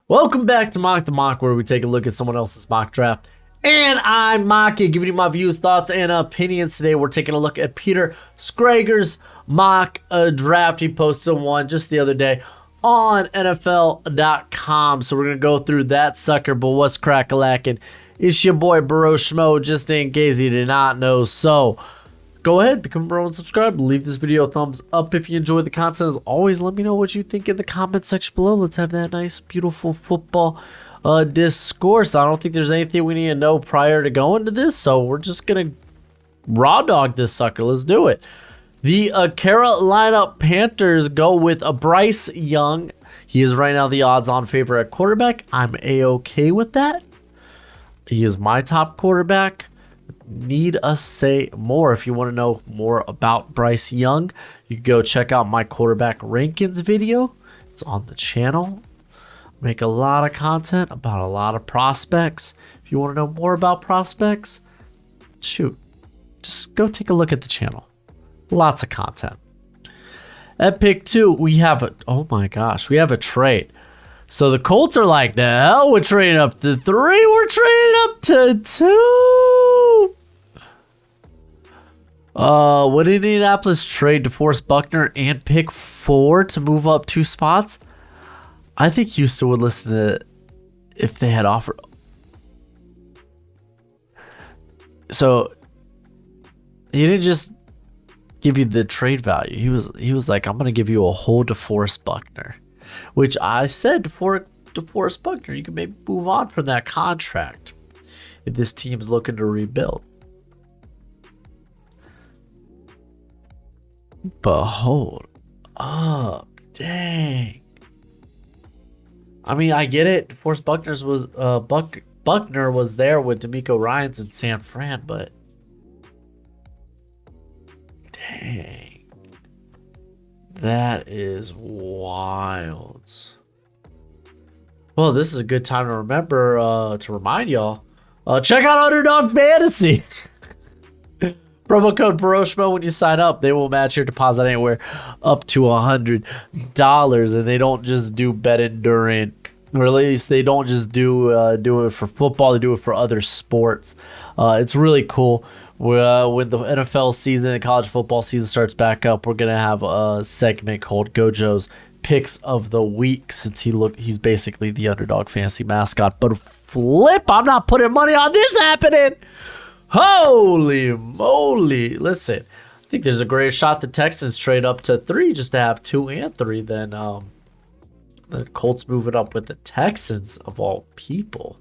Welcome back to Mock the Mock, where we take a look at someone else's mock draft. And I'm Mocky, giving you my views, thoughts, and opinions. Today, we're taking a look at Peter Schrager's mock draft. He posted one just the other day on NFL.com. So we're going to go through that sucker. But what's crack-a-lackin'? It's your boy Broshmo, just in case you did not know. So go ahead, become a bro and subscribe. Leave this video a thumbs up if you enjoy the content. As always, let me know what you think in the comment section below. Let's have that nice, beautiful football discourse. I don't think there's anything we need to know prior to going to this, so we're just going to raw dog this sucker. Let's do it. The Carolina Panthers go with a Bryce Young. He is right now the odds-on favorite at quarterback. I'm A-okay with that. He is my top quarterback. Need us say more. If you want to know more about Bryce Young, you can go check out my quarterback rankings video. It's on the channel. Make a lot of content about a lot of prospects. If you want to know more about prospects, shoot, just go take a look at the channel. Lots of content. At pick 2, we have oh my gosh, we have a trade. So the Colts are like, the hell, we're trading up to 3. We're trading up to 2. Would Indianapolis trade DeForest Buckner and pick 4 to move up 2 spots? I think Houston would listen to it if they had offered. So he didn't just give you the trade value. He was like, I'm gonna give you a whole DeForest Buckner, which I said for DeForest Buckner, you can maybe move on from that contract if this team's looking to rebuild. But hold up, dang. I mean, I get it. DeForest Buckner was there with D'Amico Ryans in San Fran, but dang, that is wild. Well, this is a good time to remember to remind y'all. Check out Underdog Fantasy. Promo code Broshmo when you sign up. They will match your deposit anywhere up to $100, and they don't just do bet endurance, or at least they don't just do it for football. They do it for other sports. It's really cool. When the NFL season and college football season starts back up, we're gonna have a segment called Gojo's Picks of the Week, since he's basically the Underdog Fantasy mascot. But flip, I'm not putting money on this happening. Holy moly. Listen, I think there's a great shot the Texans trade up to 3 just to have 2 and 3. Then the Colts move it up with the Texans, of all people.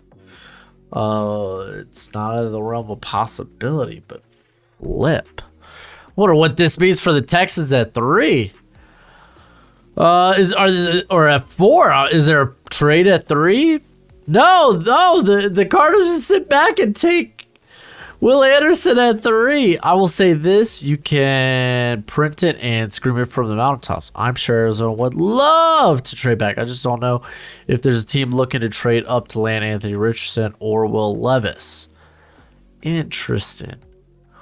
It's not out of the realm of possibility, but flip. Wonder what this means for the Texans at 3. Or at 4? Is there a trade at 3? No. The Cardinals just sit back and take Will Anderson at 3. I will say this: you can print it and scream it from the mountaintops. I'm sure Arizona would love to trade back. I just don't know if there's a team looking to trade up to land Anthony Richardson or Will Levis. Interesting.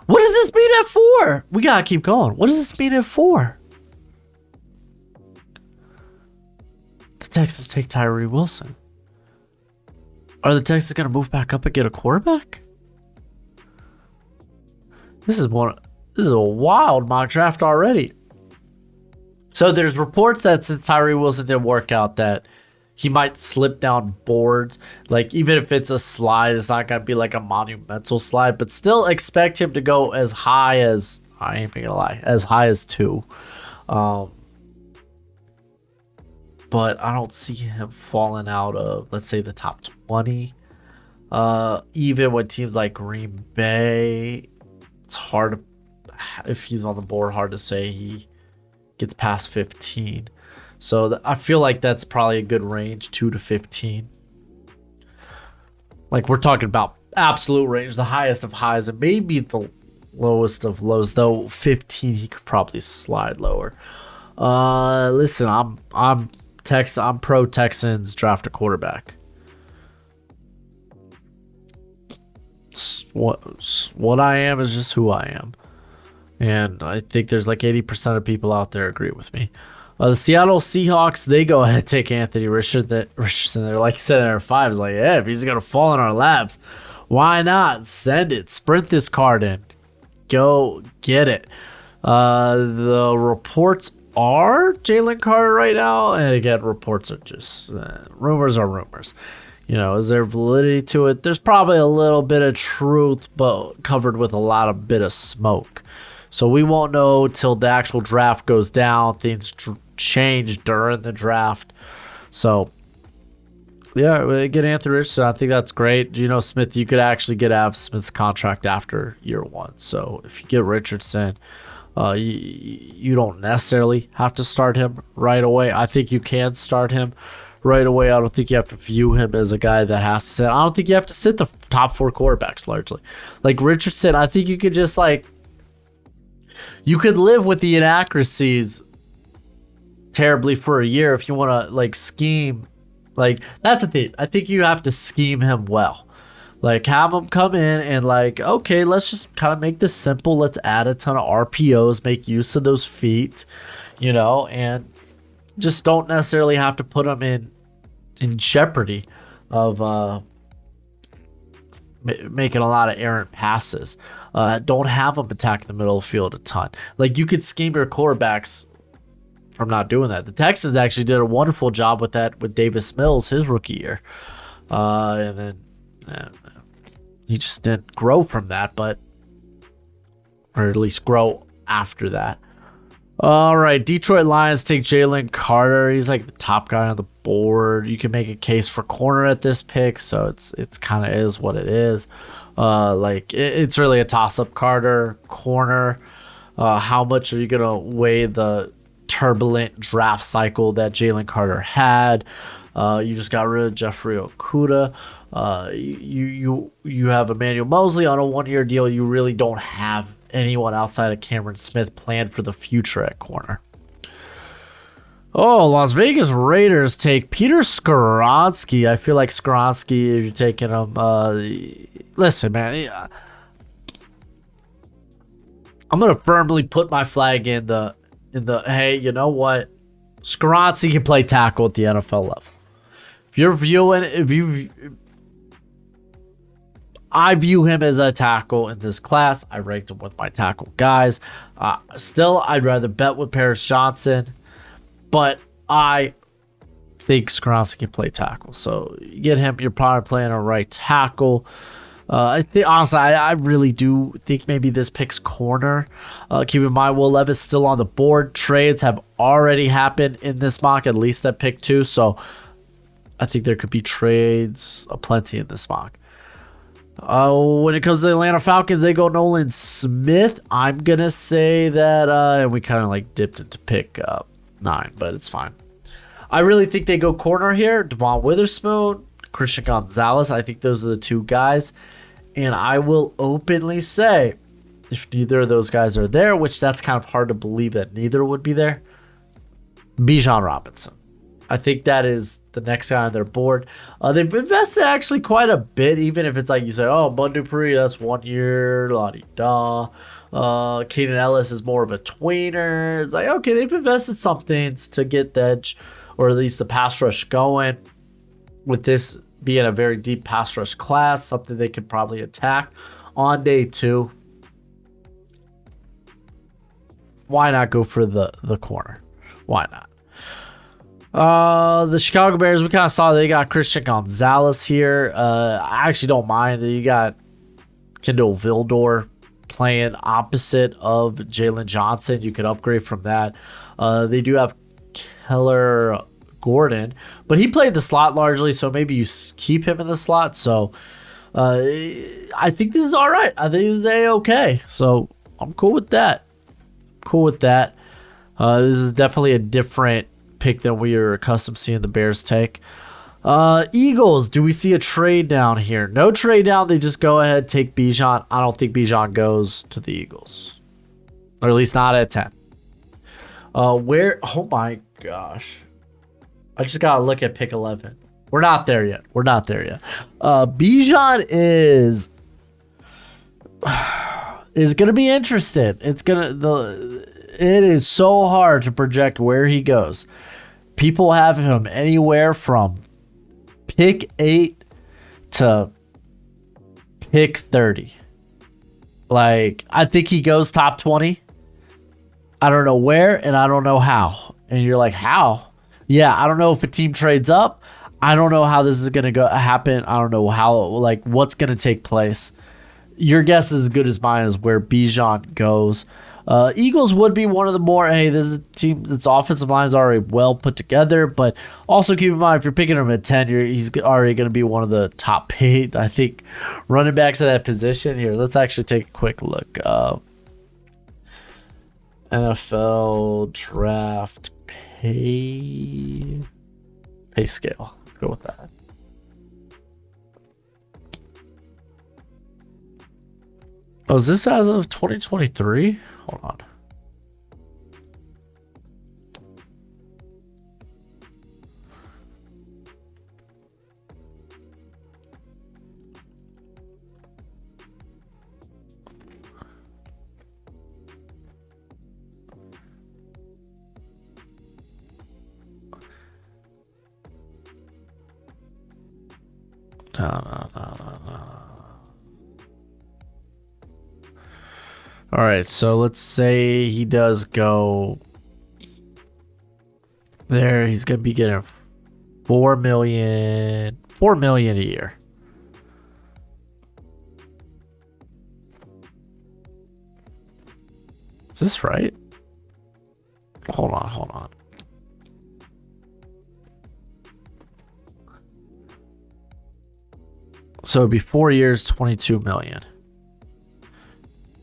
What does this mean at 4? We gotta keep going. What does this mean at 4? The Texans take Tyree Wilson. Are the Texans gonna move back up and get a quarterback? This is a wild mock draft already. So there's reports that since Tyree Wilson didn't work out, that he might slip down boards. Like, even if it's a slide, it's not going to be like a monumental slide, but still expect him to go as high as, I ain't gonna lie, as high as 2. But I don't see him falling out of, let's say, the top 20. Even with teams like Green Bay, it's hard to, if he's on the board, hard to say he gets past 15. So I feel like that's probably a good range, 2 to 15. Like, we're talking about absolute range, the highest of highs, and maybe the lowest of lows. Though 15, he could probably slide lower. Listen, I'm pro Texans draft a quarterback. What I am is just who I am, and I think there's like 80% of people out there agree with me. The Seattle Seahawks, they go ahead and take Anthony Richardson. They're like you said, they're 5. It's like, yeah, if he's going to fall in our laps, why not? Send it. Sprint this card in. Go get it. The reports are Jalen Carter right now. And again, reports are just rumors are rumors. Is there validity to it? There's probably a little bit of truth, but covered with a lot of bit of smoke. So we won't know till the actual draft goes down. Things change during the draft. So, yeah, we get Anthony Richardson. I think that's great. Geno Smith, you could actually get out of Smith's contract after year 1. So if you get Richardson, you don't necessarily have to start him right away. I think you can start him right away. I don't think you have to view him as a guy that has to sit. I don't think you have to sit the top 4 quarterbacks largely. Like Richardson, I think you could just you could live with the inaccuracies terribly for a year if you want to scheme. That's the thing. I think you have to scheme him well. Have him come in and okay, let's just kind of make this simple. Let's add a ton of RPOs, make use of those feet, and just don't necessarily have to put him in jeopardy of making a lot of errant passes. Don't have them attack the middle of the field a ton. You could scheme your quarterbacks from not doing that. The Texans actually did a wonderful job with that with Davis Mills his rookie year. And then he just didn't grow from that, or at least grow after that. All right, Detroit Lions take Jalen Carter. He's the top guy on the board. You can make a case for corner at this pick, so it's kind of is what it is. It's really a toss-up. Carter, corner. How much are you gonna weigh the turbulent draft cycle that Jalen Carter had? You just got rid of Jeffrey Okudah. You have Emmanuel Mosley on a 1-year deal. You really don't have anyone outside of Cameron Smith planned for the future at corner. Oh, Las Vegas Raiders take Peter Skoronski. I feel like Skoronski, if you're taking him, listen, man, I'm gonna firmly put my flag in the hey, you know what? Skoronski can play tackle at the NFL level. I view him as a tackle in this class. I ranked him with my tackle guys. Still, I'd rather bet with Paris Johnson, but I think Skoronski can play tackle. So you get him, you're probably playing a right tackle. I think honestly, I really do think maybe this pick's corner. Keep in mind, Will Levis still on the board. Trades have already happened in this mock, at least at pick 2. So I think there could be trades aplenty in this mock. When it comes to the Atlanta Falcons, they go Nolan Smith. I'm going to say that, and we kind of dipped into pick 9, but it's fine. I really think they go corner here. Devon Witherspoon, Christian Gonzalez. I think those are the 2 guys. And I will openly say, if neither of those guys are there, which that's kind of hard to believe that neither would be there, Bijan Robinson. I think that is the next guy on their board. They've invested actually quite a bit, even if it's you say, oh, Bud Dupree, that's 1 year, la-di-da. Keenan Ellis is more of a tweener. It's okay, they've invested some things to get the edge, or at least the pass rush going. With this being a very deep pass rush class, something they could probably attack on day 2. Why not go for the corner? Why not? The Chicago Bears, we kind of saw they got Christian Gonzalez here. I actually don't mind that you got Kendall Vildor playing opposite of Jalen Johnson. You could upgrade from that. They do have Keller Gordon, but he played the slot largely, so maybe you keep him in the slot. So I think this is all right. I think this is A-okay. So I'm cool with that. This is definitely a different pick than we are accustomed to seeing the Bears take. Eagles, do we see a trade down here? No trade down. They just go ahead, take Bijan. I don't think Bijan goes to the Eagles, or at least not at 10. Where? Oh my gosh. I just got to look at pick 11. We're not there yet. Bijan is going to be interested. it is so hard to project where he goes. People have him anywhere from pick 8 to pick 30. Like, I think he goes top 20. I don't know where and I don't know how. And you're like, how? Yeah, I don't know if a team trades up. I don't know how this is going to happen. I don't know how, like, what's going to take place. Your guess is as good as mine as where Bijan goes. Eagles would be one of the more, hey, this is a team that's offensive line is already well put together, but also keep in mind, if you're picking him at 10, he's already going to be one of the top paid, I think, running backs at that position. Here, let's actually take a quick look. NFL draft pay scale. Let's go with that. Oh, is this as of 2023? Hold on. No. All right, so let's say he does go there. He's gonna be getting $4 million a year. Is this right? Hold on. So it'd be 4 years, 22 million.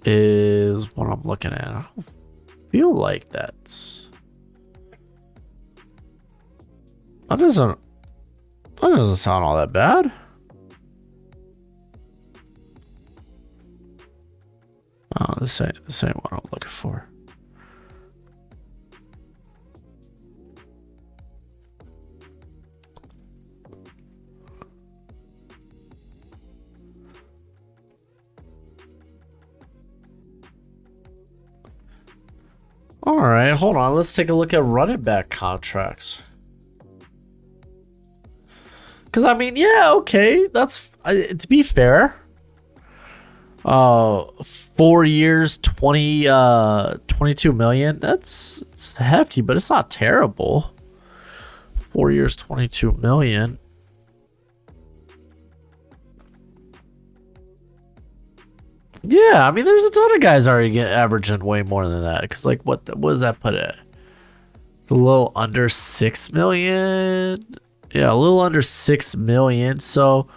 Is what I'm looking at. I don't feel like that doesn't sound all that bad. Oh, this ain't what I'm looking for. All right, hold on. Let's take a look at running back contracts. Because, I mean, yeah, okay. That's, to be fair, 4 years, 22 million. It's hefty, but it's not terrible. 4 years, 22 million. Yeah, I mean, there's a ton of guys already averaging way more than that. Because, like, what does that put it? It's a little under 6 million. Yeah, a little under 6 million. So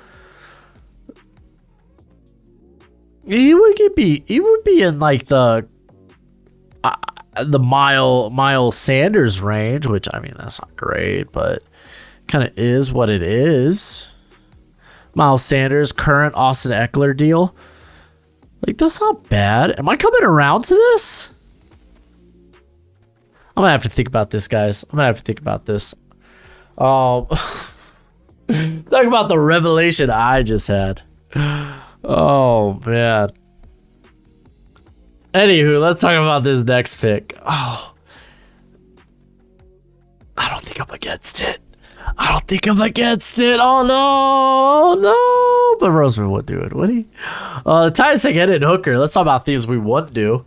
he would be in like the Miles Sanders range, which, I mean, that's not great, but kind of is what it is. Miles Sanders, current Austin Eckler deal. Like, that's not bad. Am I coming around to this? I'm gonna have to think about this, guys. I'm gonna have to think about this. Talk about the revelation I just had. Oh, man. Anywho, let's talk about this next pick. Oh, I don't think I'm against it. Oh, no. But Roseman would do it, would he? The Titans take Hendon Hooker. Let's talk about things we wouldn't do.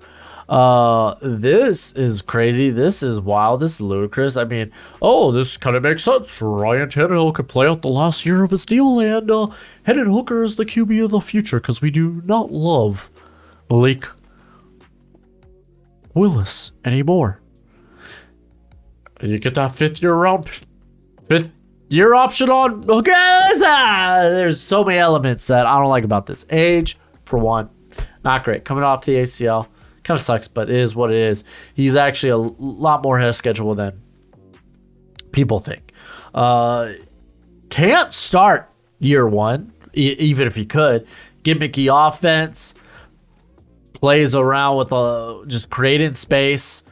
This is crazy. This is wild. This is ludicrous. I mean, this kind of makes sense. Ryan Tannehill could play out the last year of his deal, and Hendon Hooker is the QB of the future because we do not love Malik Willis anymore. You get that fifth year option on Hooker. There's so many elements that I don't like about this. Age, for one, not great. Coming off the ACL. Kind of sucks, but it is what it is. He's actually a lot more ahead of schedule than people think. Can't start year one, even if he could. Gimmicky offense. Plays around with just creating space.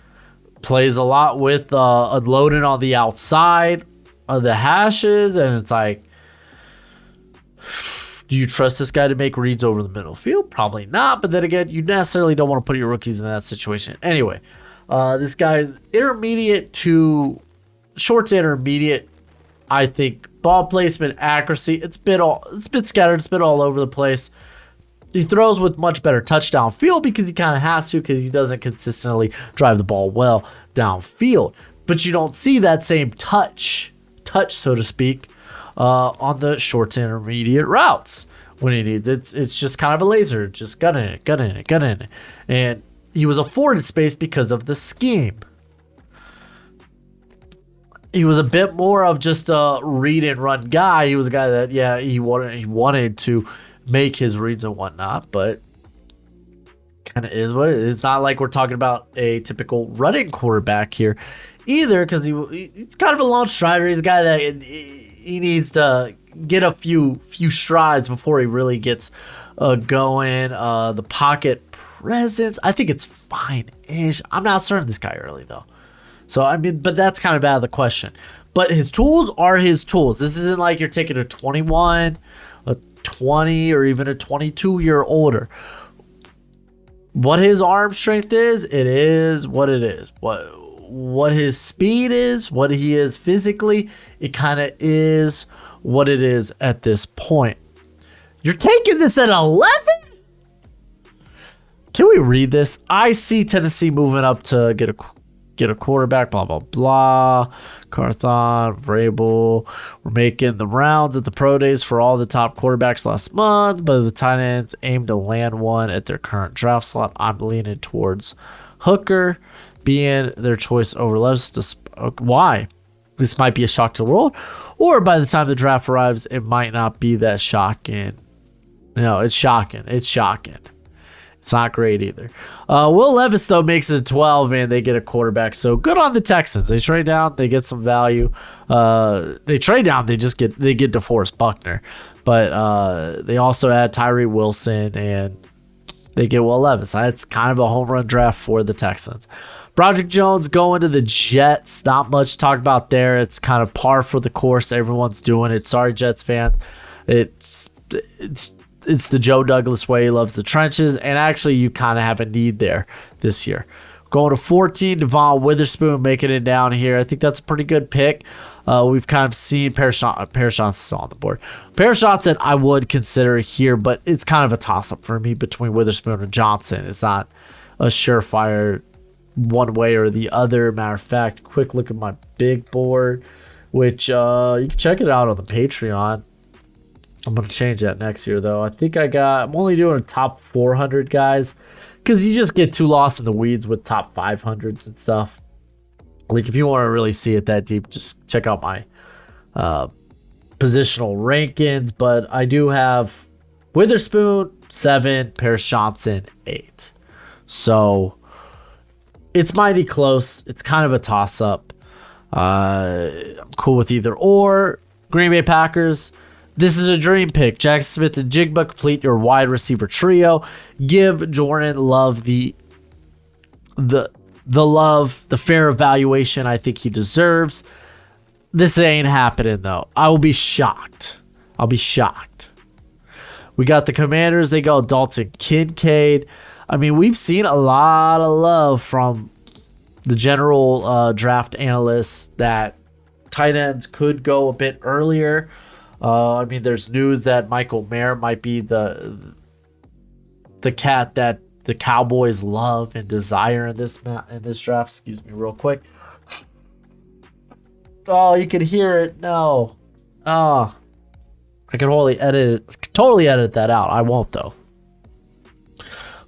Plays a lot with unloading on the outside of the hashes. And it's like, do you trust this guy to make reads over the middle field? Probably not. But then again, you necessarily don't want to put your rookies in that situation. Anyway, This guy's intermediate to short to intermediate. I think ball placement, accuracy, it's been scattered, it's been all over the place. He throws with much better touchdown field because he kind of has to, because he doesn't consistently drive the ball well downfield. But you don't see that same touch, so to speak, on the short to intermediate routes when he needs it. It's just kind of a laser, just gunning it. And he was afforded space because of the scheme. He was a bit more of just a read and run guy. He was a guy that, yeah, he wanted to make his reads and whatnot, but kind of is what it is. It's not like we're talking about a typical running quarterback here either, because he's kind of a launch strider. He's a guy that he needs to get a few strides before he really gets going. The pocket presence, I think it's fine-ish. I'm not starting this guy early, though. So, I mean, but that's kind of out of the question. But his tools are his tools. This isn't like you're taking a 21, a 20, or even a 22-year older. What his arm strength is, it is what it is. What his speed is, what he is physically, it kind of is what it is at this point. You're taking this at 11? Can we read this? I see Tennessee moving up to get a quarterback, blah, blah, blah. Carthon, Vrabel. We're making the rounds at the pro days for all the top quarterbacks last month, but the tight ends aim to land one at their current draft slot. I'm leaning towards Hooker being their choice over Levis. Why? This might be a shock to the world, or by the time the draft arrives, it might not be that shocking. No, it's shocking. It's shocking. It's not great either. Will Levis, though, makes it 12, and they get a quarterback. So good on the Texans. They trade down. They get some value. They trade down. They get DeForest Buckner. But they also add Tyree Wilson, and they get Will Levis. That's kind of a home run draft for the Texans. Broderick Jones going to the Jets. Not much to talk about there. It's kind of par for the course. Everyone's doing it. Sorry, Jets fans. It's the Joe Douglas way. He loves the trenches, and actually you kind of have a need there this year. Going to 14, Devon Witherspoon making it down here. I think that's a pretty good pick. We've kind of seen Paris Johnson's on the board. Paris Johnson I would consider here, but it's kind of a toss-up for me between Witherspoon and Johnson. It's not a surefire one way or the other. Matter of fact, quick look at my big board, which you can check it out on the Patreon. I'm going to change that next year, though. I'm only doing a top 400 guys because you just get too lost in the weeds with top 500s and stuff. Like, if you want to really see it that deep, just check out my positional rankings. But I do have Witherspoon, 7, Paris Johnson, 8. So it's mighty close. It's kind of a toss-up. I'm cool with either or. Green Bay Packers. This is a dream pick. Jackson Smith and Jigba complete your wide receiver trio. Give Jordan Love the love, the fair evaluation I think he deserves. This ain't happening, though. I will be shocked. I'll be shocked. We got the Commanders. They go Dalton Kincaid. I mean, we've seen a lot of love from the general draft analysts that tight ends could go a bit earlier. I mean, there's news that Michael Mayer might be the cat that the Cowboys love and desire in this draft. Excuse me, real quick. Oh, you can hear it. No. Oh, I can totally edit that out. I won't though.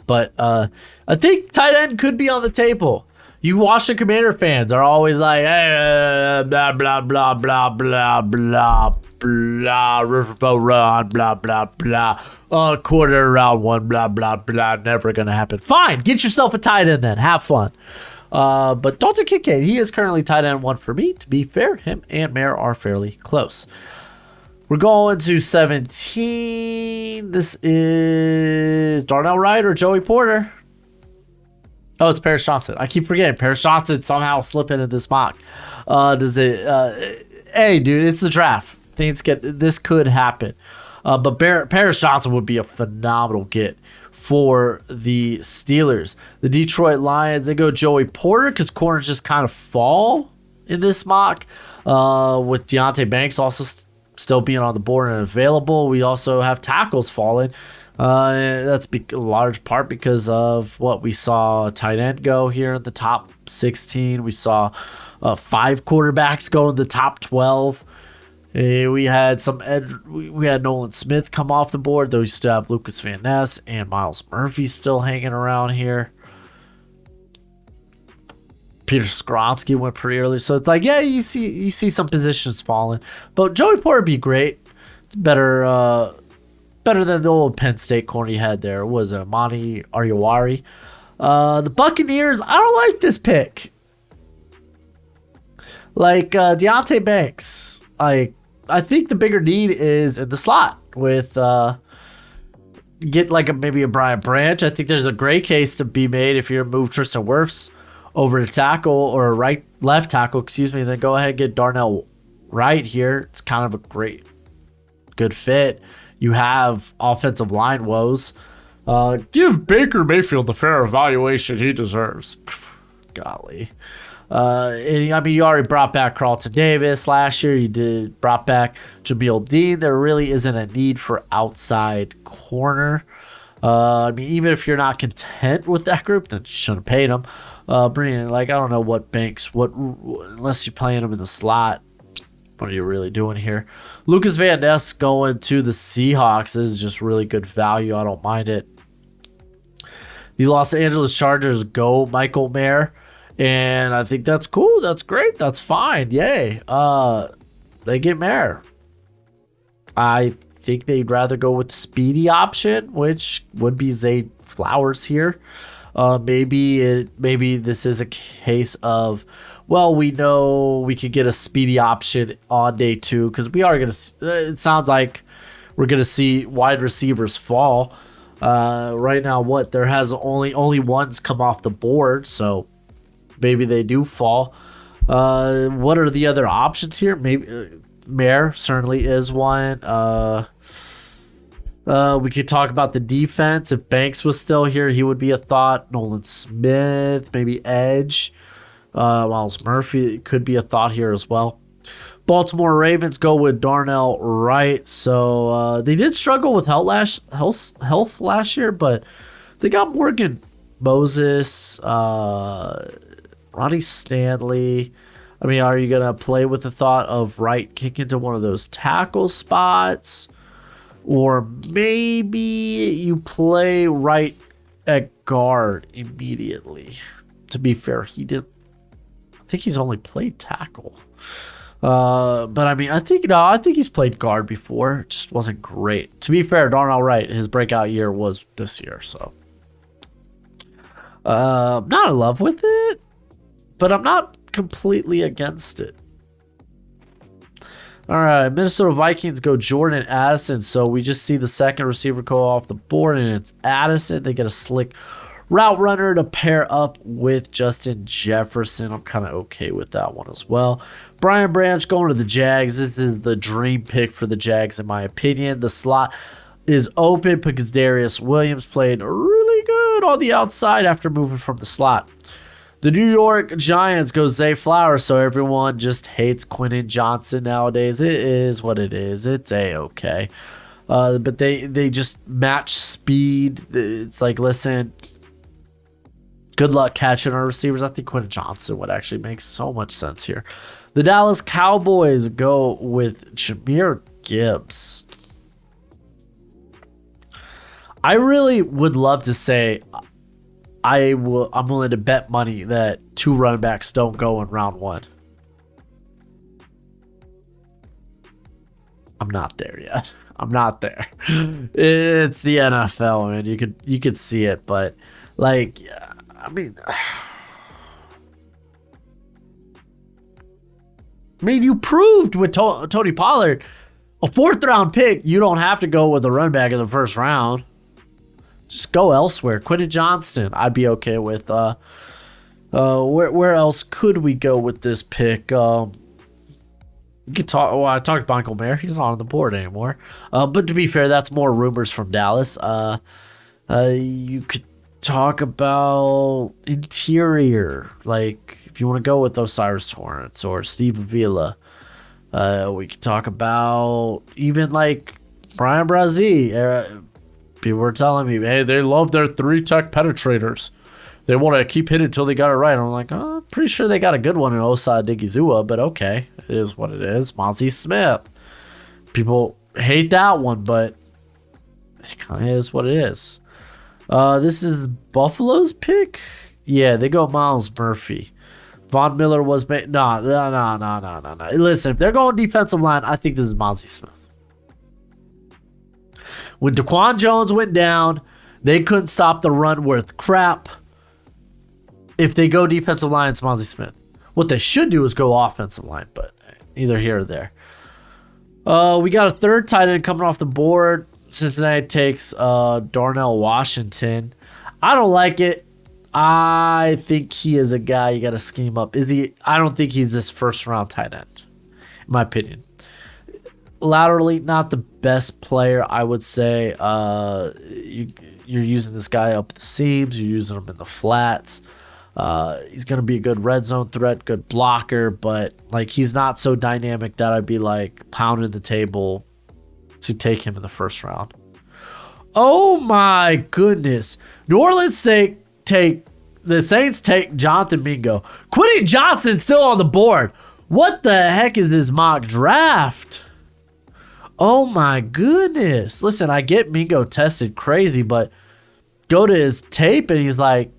But I think tight end could be on the table. You Washington Commander fans are always like, hey, blah blah blah blah blah blah. Blah, Riverboat Run, blah, blah, blah. Quarter round 1, blah, blah, blah. Never going to happen. Fine. Get yourself a tight end then. Have fun. But Dalton Kincaid, he is currently tight end 1 for me. To be fair, him and Mayer are fairly close. We're going to 17. This is Darnell Wright or Joey Porter. Oh, it's Paris Johnson. I keep forgetting. Paris Johnson somehow slipping into this mock. Hey, dude, it's the draft. This could happen. But Paris Johnson would be a phenomenal get for the Steelers. The Detroit Lions, they go Joey Porter because corners just kind of fall in this mock. With Deonte Banks also still being on the board and available. We also have tackles falling. That's a large part because of what we saw tight end go here in the top 16. We saw 5 quarterbacks go in the top 12. We had we had Nolan Smith come off the board, though we still have Lucas Van Ness and Miles Murphy still hanging around here. Peter Skronsky went pretty early, so it's like, yeah, you see some positions falling, but Joey Porter would be great. It's better than the old Penn State corner you had there. Was it Amani Ariwari? The Buccaneers, I don't like this pick. Like Deonte Banks, I think the bigger need is in the slot with get like maybe a Brian Branch. I think there's a great case to be made if you're to move Tristan Wirfs over to tackle or left tackle, then go ahead and get Darnell Wright here. It's kind of a good fit. You have offensive line woes. Give Baker Mayfield the fair evaluation he deserves. Golly. You already brought back Carlton Davis last year. You brought back Jamil Dean. There really isn't a need for outside corner. Even if you're not content with that group, then you shouldn't have paid them. Bringing in, I don't know what Banks, unless you're playing them in the slot, what are you really doing here? Lucas Van Ness going to the Seahawks is just really good value. I don't mind it. The Los Angeles Chargers go Michael Mayer, and I think that's cool. That's great. That's fine. Yay. They get Mayer. I think they'd rather go with the speedy option, which would be Zay Flowers here. Maybe this is a case of, well, we know we could get a speedy option on day 2 because we are going to. It sounds like we're going to see wide receivers fall. Right now, there has only ones come off the board, so maybe they do fall. What are the other options here? Maybe Mayer certainly is one. We could talk about the defense. If Banks was still here, he would be a thought. Nolan Smith, maybe edge. Miles Murphy could be a thought here as well. Baltimore Ravens go with Darnell Wright. So they did struggle with health last year, but they got Morgan Moses, Ronnie Stanley. Are you going to play with the thought of Wright kicking into one of those tackle spots? Or maybe you play Wright at guard immediately. To be fair, I think he's only played tackle. But I think he's played guard before. It just wasn't great. To be fair, Darnell Wright, his breakout year was this year, so not in love with it, but I'm not completely against it. All right, Minnesota Vikings go Jordan Addison. So we just see the second receiver go off the board, and it's Addison. They get a slick route runner to pair up with Justin Jefferson. I'm kind of okay with that one as well. Brian Branch going to the Jags. This is the dream pick for the Jags, in my opinion. The slot is open because Darius Williams played really good on the outside after moving from the slot. The New York Giants go Zay Flowers, so everyone just hates Quentin Johnson nowadays. It is what it is. It's A-okay. But they just match speed. It's like, listen, good luck catching our receivers. I think Quentin Johnson would actually make so much sense here. The Dallas Cowboys go with Jahmyr Gibbs. I really would love to say I'm willing to bet money that 2 running backs don't go in round 1. I'm not there yet. I'm not there. It's the NFL, man. You could see it, but you proved with Tony Pollard, a 4th round pick, you don't have to go with a running back in the 1st round. Just go elsewhere. Quentin Johnston, I'd be okay with. Where else could we go with this pick? You could talk. Well, I talked Michael Mayer. He's not on the board anymore. But to be fair, that's more rumors from Dallas. You could talk about interior, like if you want to go with Osiris Torrance or Steve Avila. We could talk about even like Brian Brazee. People were telling me, hey, they love their 3-tech penetrators. They want to keep hitting until they got it right. I'm like, oh, I'm pretty sure they got a good one in Osa Digizua, but okay, it is what it is. Mozzie Smith. People hate that one, but it kind of is what it is. This is Buffalo's pick. Yeah, they go Miles Murphy. Von Miller was made. No. Listen, if they're going defensive line, I think this is Mozzie Smith. When Daquan Jones went down, they couldn't stop the run worth crap. If they go defensive line, it's Mozzie Smith. What they should do is go offensive line, but either here or there. We got a third tight end coming off the board. Cincinnati takes Darnell Washington. I don't like it. I think he is a guy you got to scheme up. Is he? I don't think he's this first round tight end, in my opinion. Laterally, not the best player, I would say. You're using this guy up the seams. You're using him in the flats. He's going to be a good red zone threat, good blocker, but like he's not so dynamic that I'd be like pounding the table to take him in the first round. Oh my goodness. New Orleans the Saints take Jonathan Mingo. Quentin Johnston's still on the board. What the heck is this mock draft? Oh my goodness. Listen, I get Mingo tested crazy, but go to his tape and it's like,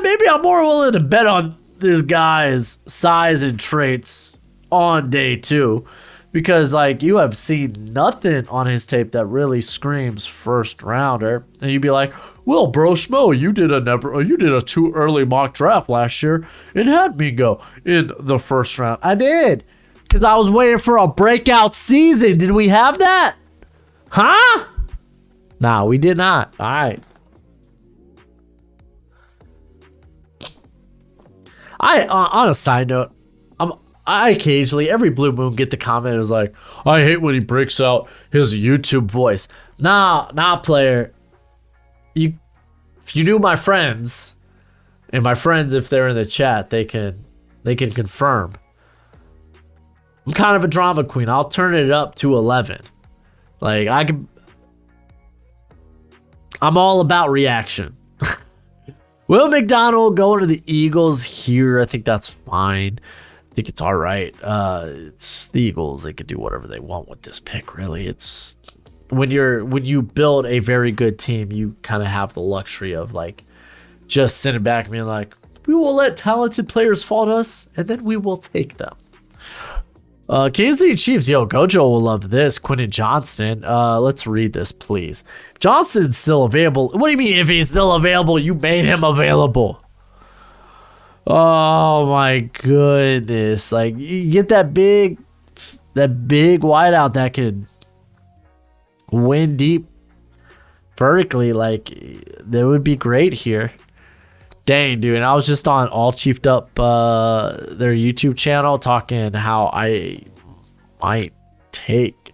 maybe I'm more willing to bet on this guy's size and traits on day 2 because like you have seen nothing on his tape that really screams first rounder. And you'd be like, well, Broshmo, you did a too early mock draft last year and had Mingo in the first round. I did. Because I was waiting for a breakout season. Did we have that? Huh? Nah, we did not. All right. On a side note, I occasionally, every blue moon, get the comment is like, I hate when he breaks out his YouTube voice. Nah, player. If you knew my friends, and my friends, if they're in the chat, they can confirm. I'm kind of a drama queen. I'll turn it up to 11. Like I'm all about reaction. Will McDonald going to the Eagles here? I think that's fine. I think it's all right. It's the Eagles. They can do whatever they want with this pick, really. It's when you build a very good team, you kind of have the luxury of like just sitting back and being like, we will let talented players fall to us, and then we will take them. Kansas City Chiefs, Gojo will love this. Quentin Johnston. Let's read this, please. Johnston's still available. What do you mean if he's still available? You made him available. Oh my goodness. Like you get that big wideout that could win deep vertically. Like that would be great here. Dang, dude. And I was just on All Chiefed Up, their YouTube channel, talking how I might take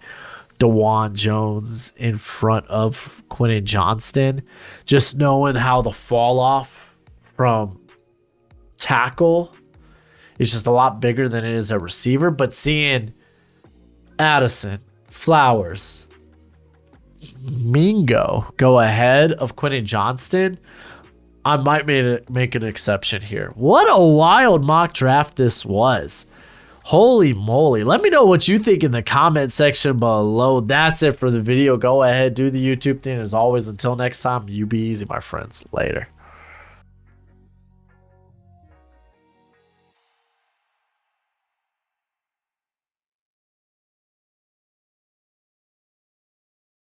DeJuan Jones in front of Quentin Johnston. Just knowing how the fall off from tackle is just a lot bigger than it is a receiver. But seeing Addison, Flowers, Mingo go ahead of Quentin Johnston, I might make an exception here. What a wild mock draft this was. Holy moly. Let me know what you think in the comment section below. That's it for the video. Go ahead, do the YouTube thing. As always, until next time, you be easy, my friends. Later.